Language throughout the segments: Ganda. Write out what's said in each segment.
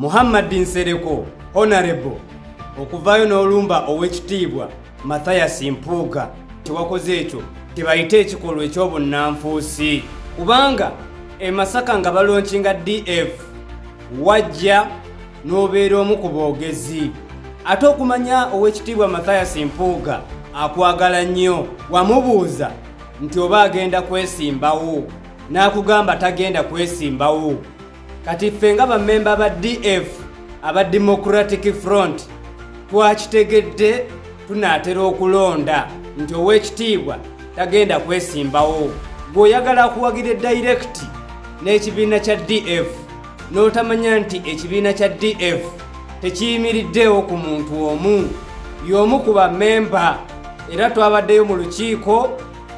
Nsereko Honorable okuvayo n'olumba ow'ekitiibwa Mathias Mpouga tewakoze ekyo tebayite ekikolwa eky'obunnanfuusi kubanga e Masaka nga balonkinga DF wajja n'obeera omu ku boogezi ate okumanya ow'ekitiibwa Mathias Mpouga akwagala nnyo wamubuuza nti oba agenda kwesimbawo n'akugamba tagenda kwesimbawo kati ffe nga bammemba ba DF aba Democratic Front twakitegedde tunaatera okulonda nti ow'ekitiibwa tagenda kwesimbawo bw'oyagala akuwagira direct n'ekibiina kya DF n'otamanya nti ekibiina kya DF tekiyimiriddewo ku muntu omu y'omu ku bammemba era twabaddeyo mu lukiiko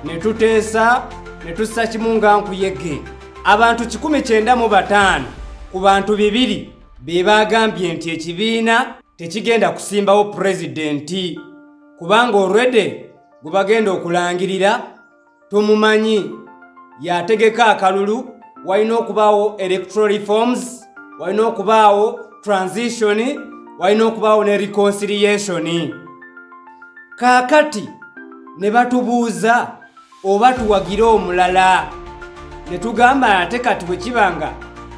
ne tuteesa ne tussa kimu nga nkuyege abantu 195 ku bantu 200 be bagambye nti ekibiina tekigenda kusimbawo pulezidenti kubanga already gwe bagenda okulangirira tumumanyi yategeka akalulu walina okubaawo electoral reforms walina okubaawo transition walina okubaawo ne reconciliation kaakati ne batubuuza oba tuwagire omulala ne tugamba ate kati bwe kibanga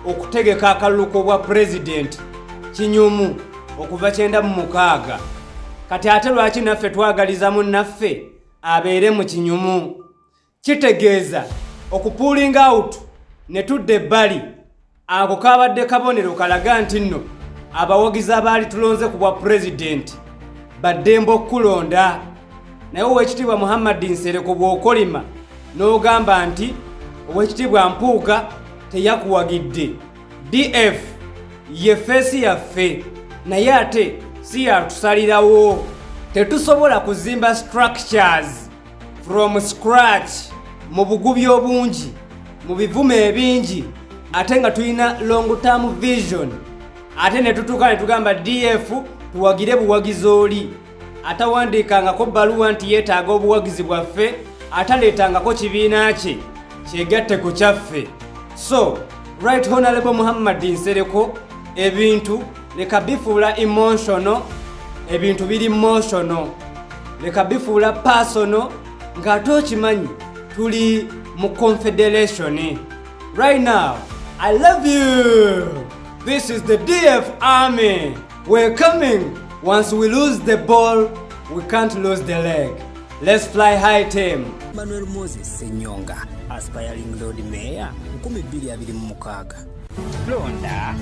okutegeka akalulu k'obwa pulezidenti kinyumu okuva 96 kati ate lwaki naffe twagaliza munnaffe abeere mu kinyumu kitegeeza okupuuling out ne tudde ebbali ako kabadde kabonero kalaga nti nno abawagizi abaali tulonze ku bwa pulezidenti baddembe okkulonda naye ow'ekitiibwa Nsereko bw'okolima n'ogamba nti ow'ekitiibwa Mpouga teyakuwagidde DF ye feesi yaffe naye ate si yatusalirawo tetusobola kuzimba structures from scratch mu bugubi obungi mu bivume ebingi ate nga tulina long term vision ate ne tutuuka ne tugamba DF tuwagire buwagizi oli atawandiikangako bbaluwa nti yeetaaga obuwagizi bwaffe ataleetangako kibiina kye kyegatte ku kyaffe so right honorable Nsereko ebintu leka bifuula emotional ebintu biri emotional leka bifuula personal ng'ate okimanyi tuli mu confederation right now. I love you. This is the DF army. We're coming. Once we lose the ball, we can't lose the leg. Let's fly high team. Manuel Moses Senyonga, aspiring Lord Mayor, 2026. Londa,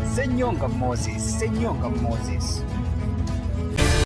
Senyonga Moses.